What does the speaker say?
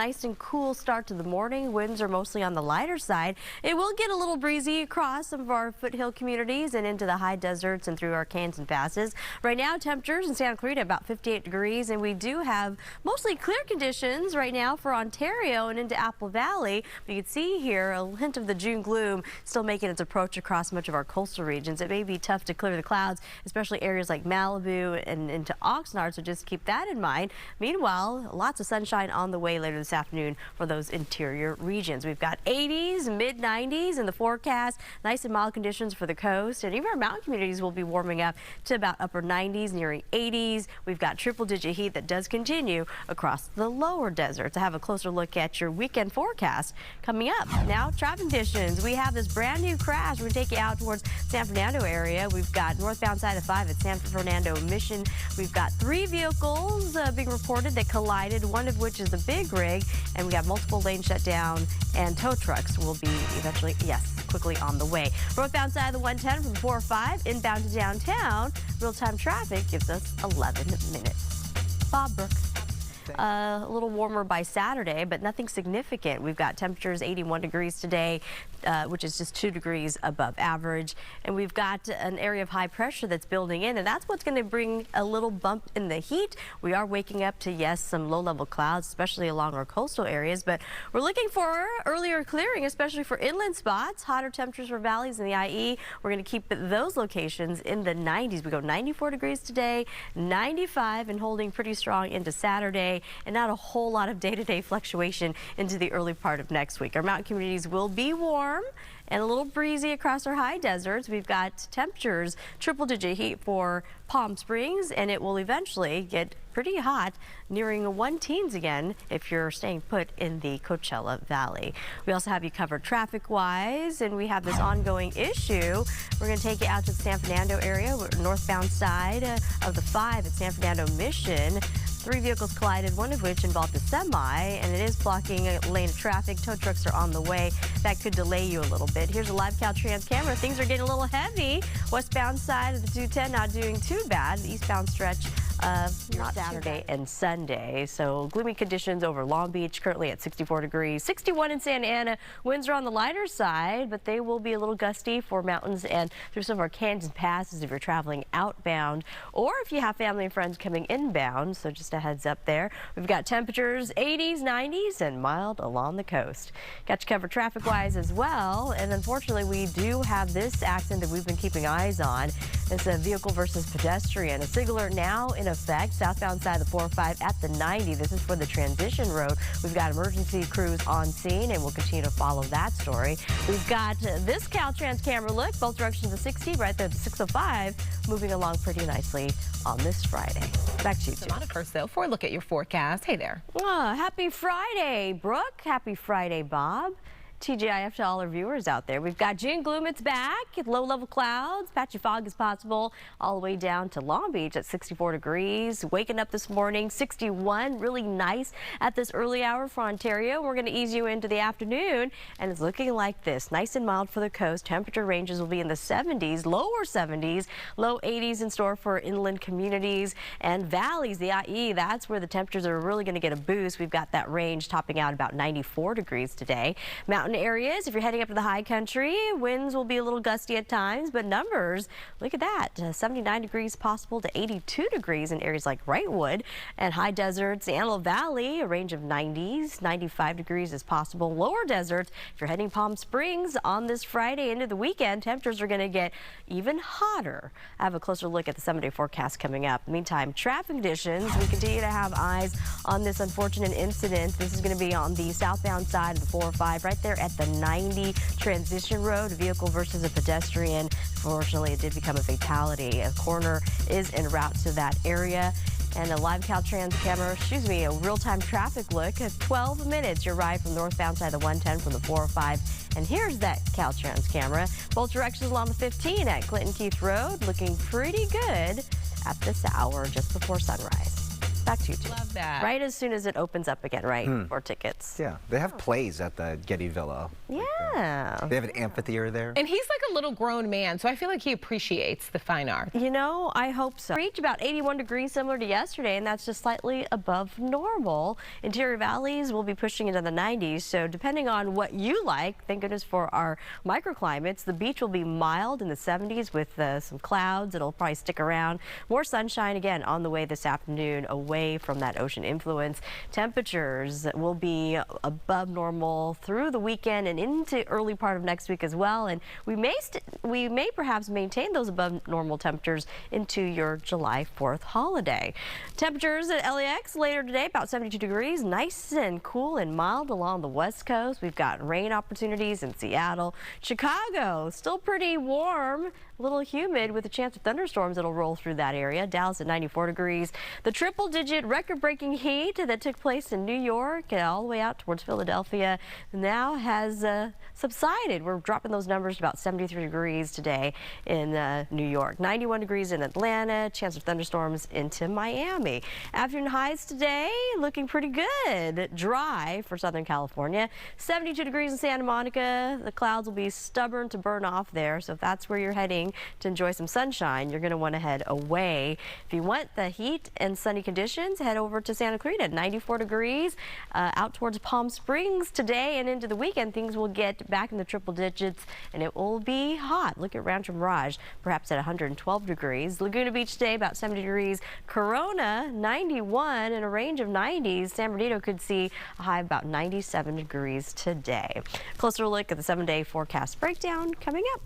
Nice and cool start to the morning. Winds are mostly on the lighter side. It will get a little breezy across some of our foothill communities and into the high deserts and through our canyons and passes. Right now, temperatures in Santa Clarita about 58 degrees, and we do have mostly clear conditions right now for Ontario and into Apple Valley. But you can see here a hint of the June gloom still making its approach across much of our coastal regions. It may be tough to clear the clouds, especially areas like Malibu and into Oxnard, so just keep that in mind. Meanwhile, lots of sunshine on the way later this afternoon for those interior regions. We've got 80s, mid 90s in the forecast, nice and mild conditions for the coast, and even our mountain communities will be warming up to about upper 90s, nearing 80s. We've got triple-digit heat that does continue across the lower deserts. I have a closer look at your weekend forecast coming up. Now, traffic conditions. We have this brand new crash. We're going to take you out towards San Fernando area. We've got northbound side of 5 at San Fernando Mission. We've got 3 vehicles being reported that collided, one of which is a big rig, and we have multiple lanes shut down, and tow trucks will be eventually, quickly on the way. Northbound side of the 110 from 405 inbound to downtown. Real-time traffic gives us 11 minutes. Bob Brooks. A little warmer by Saturday, but nothing significant. We've got temperatures 81 degrees today, which is just 2 degrees above average. And we've got an area of high pressure that's building in, and that's what's going to bring a little bump in the heat. We are waking up to, yes, some low-level clouds, especially along our coastal areas, but we're looking for earlier clearing, especially for inland spots. Hotter temperatures for valleys in the IE. We're going to keep those locations in the 90s. We go 94 degrees today, 95, and holding pretty strong into Saturday, and not a whole lot of day-to-day fluctuation into the early part of next week. Our mountain communities will be warm and a little breezy across our high deserts. We've got temperatures triple-digit heat for Palm Springs, and it will eventually get pretty hot, nearing 110s again if you're staying put in the Coachella Valley. We also have you covered traffic-wise, and we have this ongoing issue. We're going to take you out to the San Fernando area, northbound side of the 5 at San Fernando Mission. 3 vehicles collided, one of which involved a semi, and it is blocking a lane of traffic. Tow trucks are on the way. That could delay you a little bit. Here's a live Caltrans camera. Things are getting a little heavy. Westbound side of the 210 not doing too bad. The eastbound stretch not Saturday and Sunday. So gloomy conditions over Long Beach, currently at 64 degrees. 61 in Santa Ana. Winds are on the lighter side, but they will be a little gusty for mountains and through some of our canyons and passes if you're traveling outbound or if you have family and friends coming inbound. So just a heads up there. We've got temperatures 80s, 90s, and mild along the coast. Got you covered traffic-wise as well. And unfortunately, we do have this accident that we've been keeping eyes on. It's a vehicle versus pedestrian. A signal alert now in effect, southbound side of the 405 at the 90. This is for the transition road. We've got emergency crews on scene, and we'll continue to follow that story. We've got this Caltrans camera look, both directions of the 60, right there at the 605, moving along pretty nicely on this Friday. Back to you, Soumada first, though, for a look at your forecast. Hey there. Happy Friday, Brooke. Happy Friday, Bob. TGIF to all our viewers out there. We've got June gloom, it's back. Low-level clouds, patchy fog is possible all the way down to Long Beach at 64 degrees. Waking up this morning, 61, really nice at this early hour for Ontario. We're going to ease you into the afternoon, and it's looking like this. Nice and mild for the coast. Temperature ranges will be in the 70s, lower 70s, low 80s in store for inland communities and valleys. The IE, that's where the temperatures are really going to get a boost. We've got that range topping out about 94 degrees today. Mountain areas, if you're heading up to the high country, winds will be a little gusty at times, but numbers, look at that, 79 degrees possible to 82 degrees in areas like Wrightwood, and high deserts, the Antelope Valley, a range of 90s, 95 degrees is possible. Lower deserts, if you're heading Palm Springs on this Friday into the weekend, temperatures are going to get even hotter. I have a closer look at the 7-day forecast coming up. Meantime, traffic conditions, we continue to have eyes on this unfortunate incident. This is going to be on the southbound side of the 405, right there at the 90 transition road, a vehicle versus a pedestrian. Fortunately, it did become a fatality. A coroner is en route to that area. And a live Caltrans camera, a real-time traffic look at 12 minutes. Your ride from northbound side of the 110 from the 405. And here's that Caltrans camera. Both directions along the 15 at Clinton Keith Road, looking pretty good at this hour just before sunrise. back to you too. Love that. Right as soon as it opens up again, right? For tickets. Yeah, they have plays at the Getty Villa. Yeah. They have an amphitheater there. And he's like a little grown man, so I feel like he appreciates the fine art. You know, I hope so. Reach about 81 degrees, similar to yesterday, and that's just slightly above normal. Interior valleys will be pushing into the 90s, so depending on what you like, thank goodness for our microclimates, the beach will be mild in the 70s with some clouds. It'll probably stick around. More sunshine again on the way this afternoon, away from that ocean influence. Temperatures will be above normal through the weekend and into early part of next week as well, and we may perhaps maintain those above normal temperatures into your July 4th holiday. Temperatures at LAX later today about 72 degrees, nice and cool and mild along the west coast. We've got rain opportunities in Seattle. Chicago still pretty warm, a little humid with a chance of thunderstorms that'll roll through that area. Dallas at 94 degrees. The triple-digit record-breaking heat that took place in New York all the way out towards Philadelphia now has subsided. We're dropping those numbers to about 73 degrees today in New York. 91 degrees in Atlanta, chance of thunderstorms into Miami. Afternoon highs today looking pretty good. Dry for Southern California. 72 degrees in Santa Monica. The clouds will be stubborn to burn off there, so if that's where you're heading to enjoy some sunshine, you're going to want to head away. If you want the heat and sunny conditions, head over to Santa Clarita at 94 degrees. Out towards Palm Springs today and into the weekend, things will get back in the triple digits and it will be hot. Look at Rancho Mirage, perhaps at 112 degrees. Laguna Beach today about 70 degrees. Corona 91 and a range of 90s. San Bernardino could see a high of about 97 degrees today. Closer look at the 7-day forecast breakdown coming up.